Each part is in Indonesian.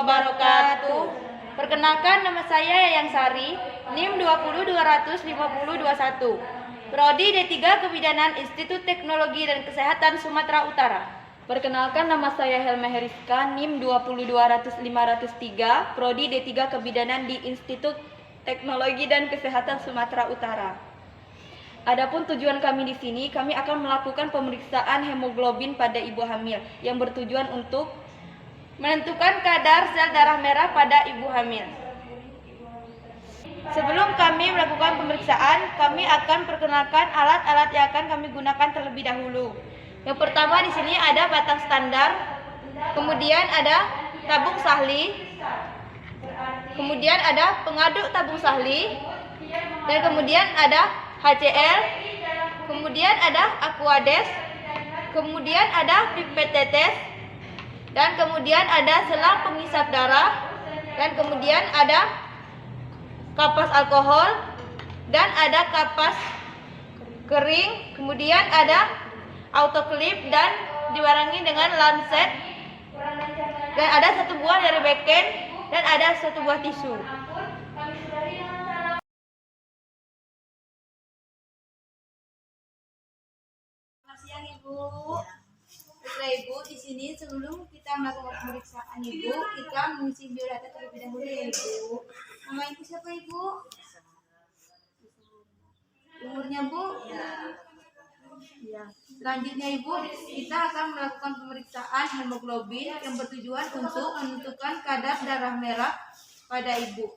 wabarakatuh. Perkenalkan, nama saya Yayang Sari, NIM 2025021, Prodi D3 Kebidanan Institut Teknologi dan Kesehatan Sumatera Utara. Perkenalkan, nama saya Helma Heriska, NIM 20200-503, Prodi D3 Kebidanan di Institut Teknologi dan Kesehatan Sumatera Utara. Adapun tujuan kami di sini, kami akan melakukan pemeriksaan hemoglobin pada ibu hamil yang bertujuan untuk menentukan kadar sel darah merah pada ibu hamil. Sebelum kami melakukan pemeriksaan, kami akan perkenalkan alat-alat yang akan kami gunakan terlebih dahulu. Yang pertama di sini ada batang standar, kemudian ada tabung sahli, kemudian ada pengaduk tabung sahli, dan kemudian ada HCl, kemudian ada Aquades, kemudian ada pipet tetes, dan kemudian ada selang pengisap darah, dan kemudian ada kapas alkohol, dan ada kapas kering, kemudian ada autoklip dan dibarengi dengan lancet, dan ada satu buah dari beken, dan ada satu buah tisu. Siang Ibu. Baiklah Ibu, di sini sebelum kita melakukan pemeriksaan Ibu, kita mengisi biodata terlebih dahulu ya Ibu. Nama Ibu siapa Ibu? Umurnya Bu? Ya. Selanjutnya Ibu, kita akan melakukan pemeriksaan hemoglobin yang bertujuan untuk menentukan kadar darah merah pada Ibu.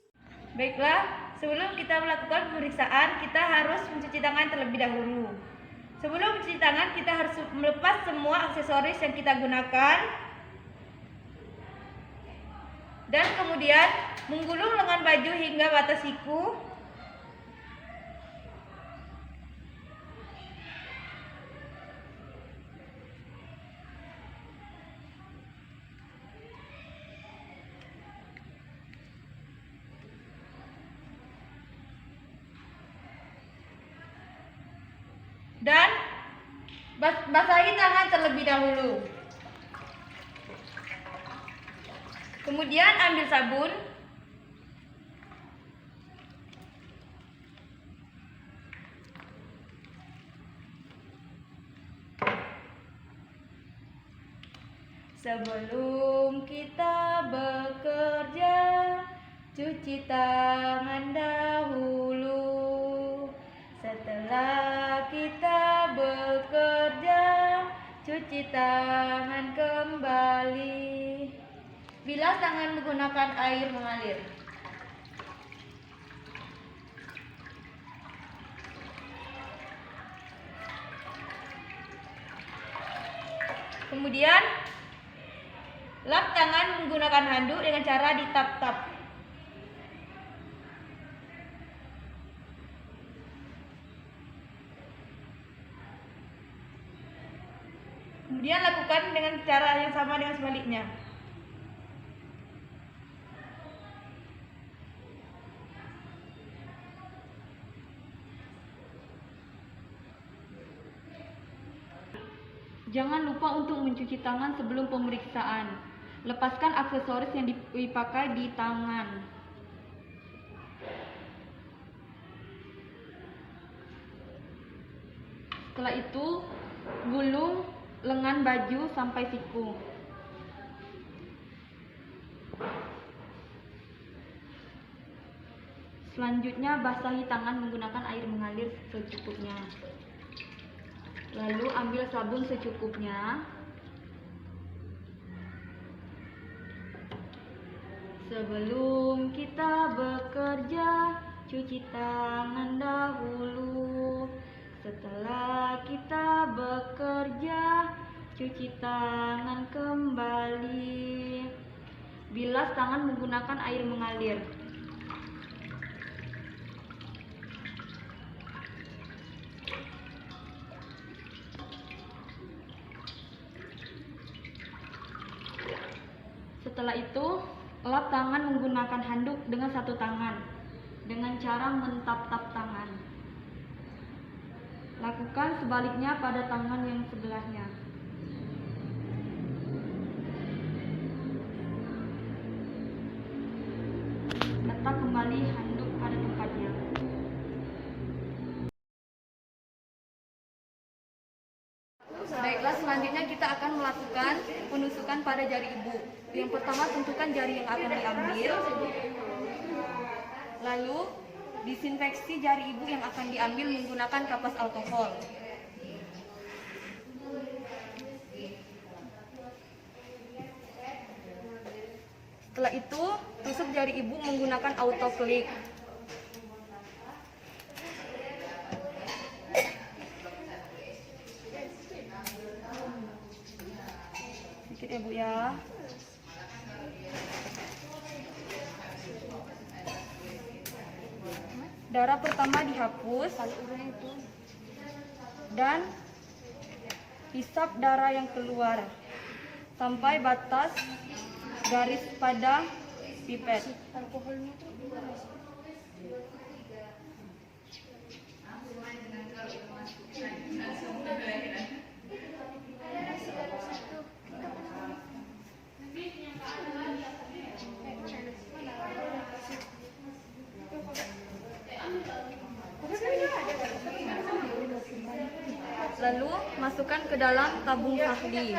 Baiklah, sebelum kita melakukan pemeriksaan, kita harus mencuci tangan terlebih dahulu. Sebelum mencuci tangan, kita harus melepas semua aksesoris yang kita gunakan, dan kemudian menggulung lengan baju hingga batas siku. Dan basahi tangan terlebih dahulu. Kemudian ambil sabun. Sebelum kita bekerja, cuci tangan dahulu. Setelah kita bekerja, cuci tangan kembali. Bilas tangan menggunakan air mengalir. Kemudian lap tangan menggunakan handuk dengan cara ditap-tap. Kemudian lakukan dengan cara yang sama dengan sebaliknya. Jangan lupa untuk mencuci tangan sebelum pemeriksaan. Lepaskan aksesoris yang dipakai di tangan. Setelah itu, gulung lengan baju sampai siku. Selanjutnya, basahi tangan menggunakan air mengalir secukupnya. Lalu ambil sabun secukupnya. Sebelum kita bekerja, cuci tangan dahulu. Setelah kita bekerja, cuci tangan kembali. Bilas tangan menggunakan air mengalir. Setelah itu, lap tangan menggunakan handuk dengan satu tangan dengan cara mentap-tap tangan. Lakukan sebaliknya pada tangan yang sebelahnya. serta kembali handuk pada tempatnya. Baiklah, selanjutnya kita akan melakukan penusukan pada jari ibu. Yang pertama, tentukan jari yang akan diambil. Lalu, disinfeksi jari ibu yang akan diambil menggunakan kapas alkohol. Setelah itu, tusuk jari ibu menggunakan autoclick. Sedikit ya Bu ya. Darah pertama dihapus dan hisap darah yang keluar sampai batas garis pada pipet. Lalu masukkan ke dalam tabung Fahli.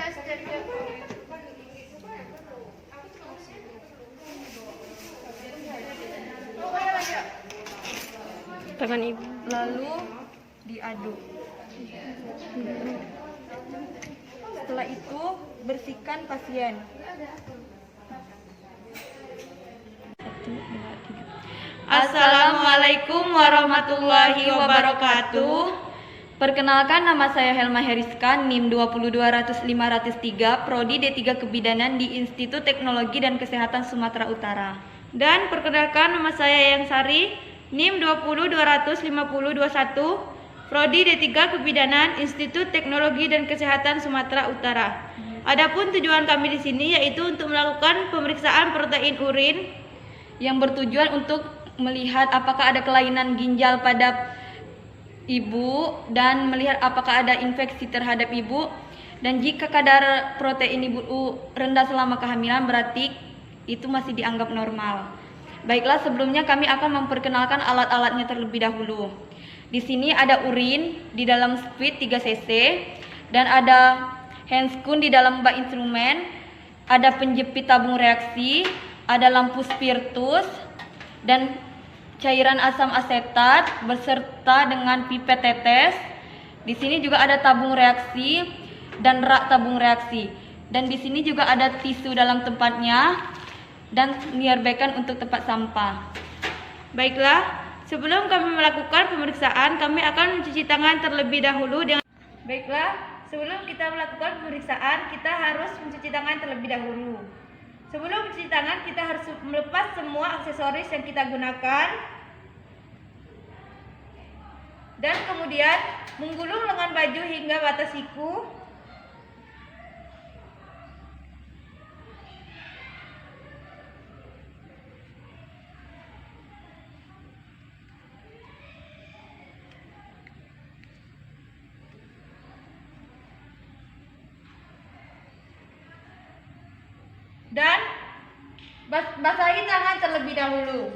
Tangan ibu. Lalu diaduk. Setelah itu bersihkan pasien. 1, 2, 3. Assalamualaikum warahmatullahi wabarakatuh. Perkenalkan, nama saya Helma Heriska, NIM 20200-503, Prodi D3 Kebidanan di Institut Teknologi dan Kesehatan Sumatera Utara. Dan perkenalkan, nama saya Yang Sari, NIM 202005021, Prodi D3 Kebidanan, Institut Teknologi dan Kesehatan Sumatera Utara. Adapun tujuan kami di sini yaitu untuk melakukan pemeriksaan protein urin yang bertujuan untuk melihat apakah ada kelainan ginjal pada ibu dan melihat apakah ada infeksi terhadap ibu, dan jika kadar protein ibu rendah selama kehamilan berarti itu masih dianggap normal. Baiklah, sebelumnya kami akan memperkenalkan alat-alatnya terlebih dahulu. Di sini ada urin di dalam squid 3 cc dan ada handscoon di dalam bak instrumen, ada penjepit tabung reaksi, ada lampu spiritus dan cairan asam asetat beserta dengan pipet tetes. Di sini juga ada tabung reaksi dan rak tabung reaksi. Dan di sini juga ada tisu dalam tempatnya dan nierbekan untuk tempat sampah. Baiklah, sebelum kami melakukan pemeriksaan, kami akan mencuci tangan terlebih dahulu dengan Baiklah, sebelum kita melakukan pemeriksaan, kita harus mencuci tangan terlebih dahulu. Sebelum mencuci tangan, kita harus melepas semua aksesoris yang kita gunakan dan kemudian menggulung lengan baju hingga batas siku. Dan basahi tangan terlebih dahulu.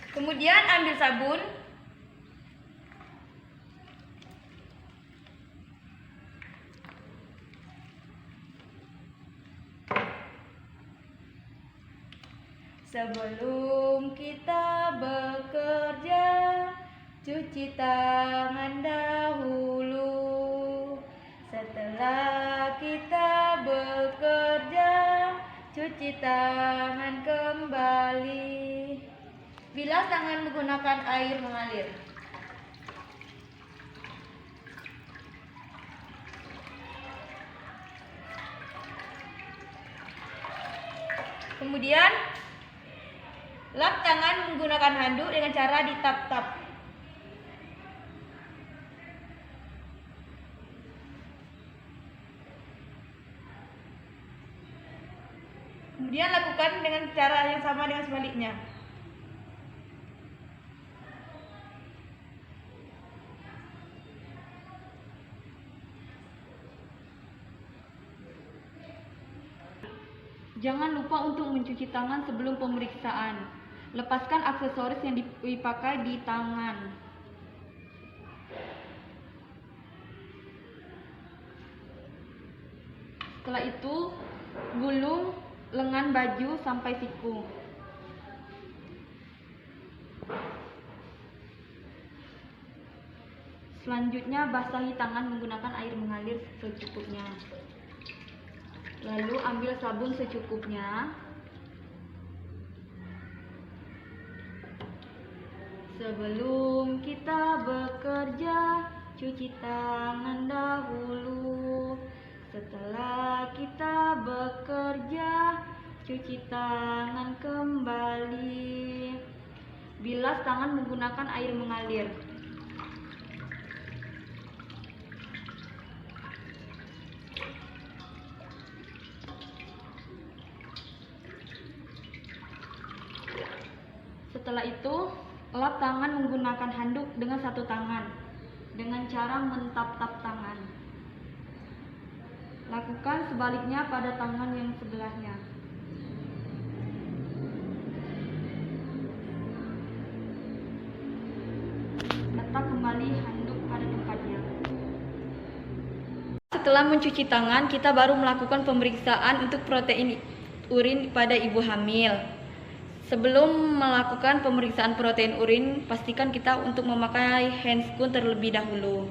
Kemudian ambil sabun. Sebelum kita bekerja, cuci tangan dahulu. Setelah kita bekerja, cuci tangan kembali. Bilas tangan menggunakan air mengalir. Kemudian lap tangan menggunakan handuk dengan cara ditap-tap. Kemudian lakukan dengan cara yang sama dengan sebaliknya. Jangan lupa untuk mencuci tangan sebelum pemeriksaan. Lepaskan aksesoris yang dipakai di tangan. Setelah itu, gulung lengan baju sampai siku. Selanjutnya, basahi tangan menggunakan air mengalir secukupnya. Lalu ambil sabun secukupnya. Sebelum kita bekerja, cuci tangan dahulu. Setelah kita bekerja, cuci tangan kembali. Bilas tangan menggunakan air mengalir. Setelah itu, lap tangan menggunakan handuk dengan satu tangan dengan cara mentap-tap tangan. Lakukan sebaliknya pada tangan yang sebelahnya. Letak kembali handuk pada tempatnya. Setelah mencuci tangan, kita baru melakukan pemeriksaan untuk protein urin pada ibu hamil. Sebelum melakukan pemeriksaan protein urin, pastikan kita untuk memakai handscoon terlebih dahulu.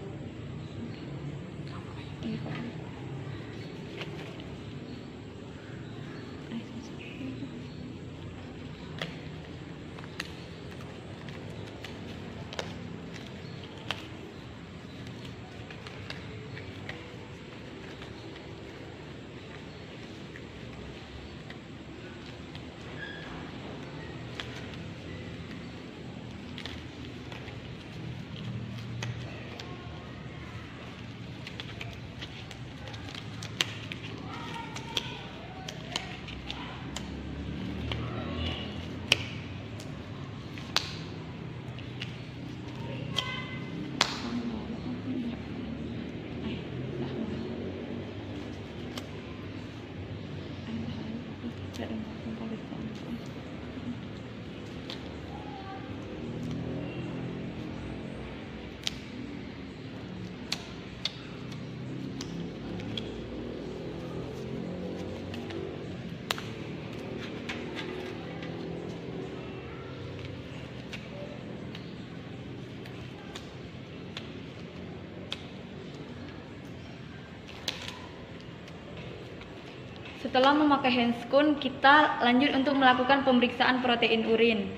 Setelah memakai handscoon, kita lanjut untuk melakukan pemeriksaan protein urin.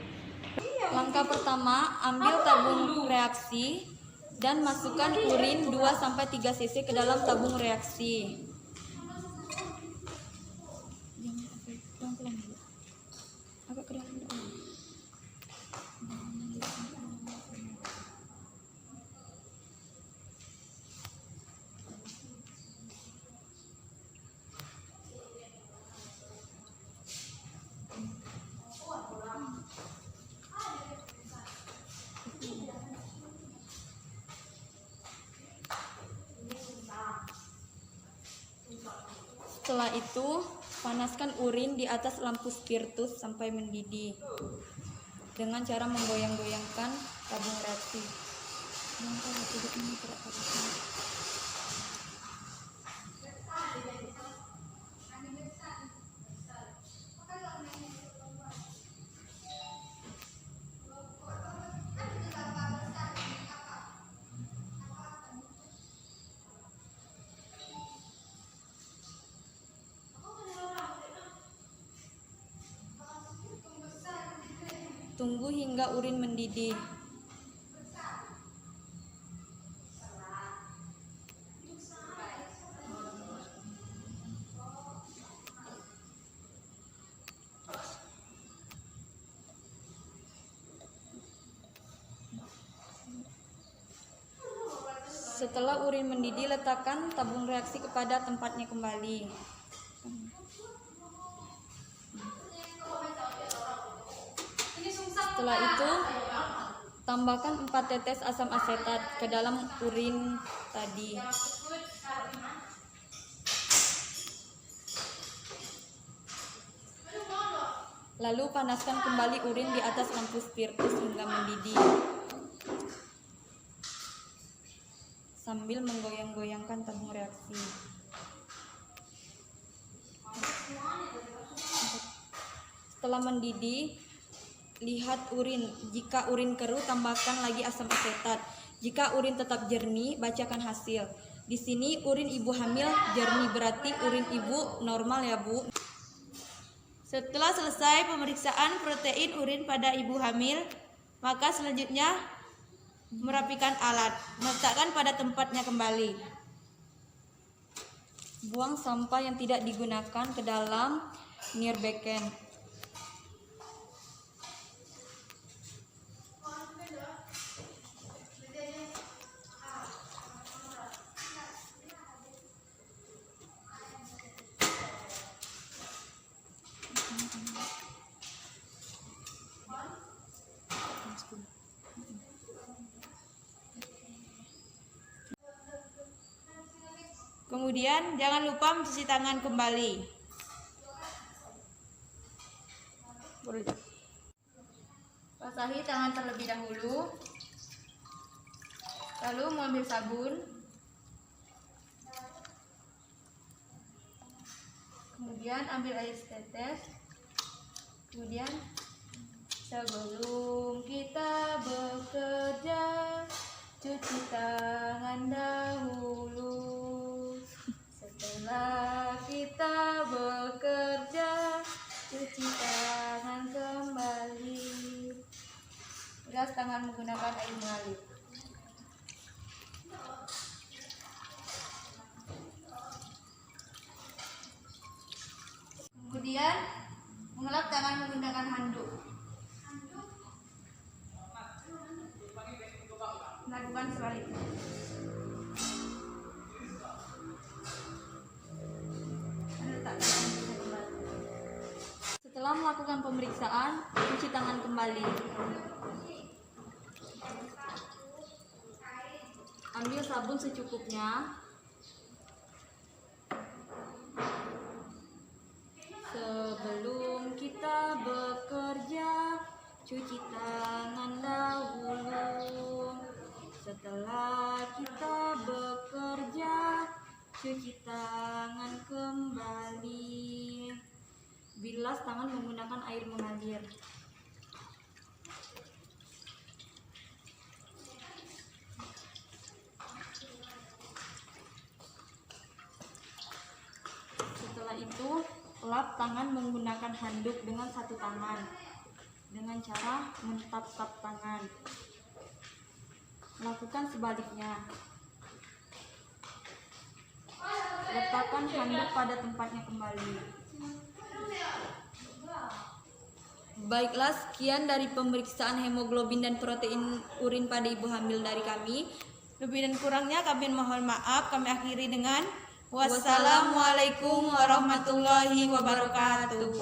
Langkah pertama, ambil tabung reaksi dan masukkan urin 2-3 cc ke dalam tabung reaksi. Setelah itu, panaskan urin di atas lampu spiritus sampai mendidih dengan cara menggoyang-goyangkan tabung reaksi. Tunggu hingga urin mendidih. Setelah urin mendidih, letakkan tabung reaksi kepada tempatnya kembali. Setelah itu, tambahkan 4 tetes asam asetat ke dalam urin tadi. Lalu panaskan kembali urin di atas lampu spiritus hingga mendidih. Sambil menggoyang-goyangkan tabung reaksi. Setelah mendidih, lihat urin. Jika urin keruh, tambahkan lagi asam asetat. Jika urin tetap jernih, bacakan hasil. Di sini urin ibu hamil jernih, berarti urin ibu normal ya, Bu. Setelah selesai pemeriksaan protein urin pada ibu hamil, maka selanjutnya merapikan alat, meletakkan pada tempatnya kembali. Buang sampah yang tidak digunakan ke dalam Nierbecken. Kemudian jangan lupa mencuci tangan kembali. Basahi tangan terlebih dahulu. Lalu mengambil sabun. Kemudian ambil air setetes. Kemudian sebelum kita bekerja, cuci tangan dahulu. Setelah kita bekerja, cuci tangan kembali. Bilas tangan menggunakan air mengalir. Kemudian mengelap tangan menggunakan handuk. Lakukan sebaliknya. Setelah melakukan pemeriksaan, cuci tangan kembali. Ambil sabun secukupnya. Sebelum kita bekerja, cuci tangan dahulu. Setelah kita bekerja, cuci tangan kembali. Bilas tangan menggunakan air mengalir. Setelah itu, lap tangan menggunakan handuk dengan satu tangan dengan cara mentap-tap tangan. Lakukan sebaliknya. Letakkan handuk pada tempatnya kembali. Baiklah, sekian dari pemeriksaan hemoglobin dan protein urin pada ibu hamil dari kami. Lebih dan kurangnya kami mohon maaf. Kami akhiri dengan wassalamualaikum warahmatullahi wabarakatuh.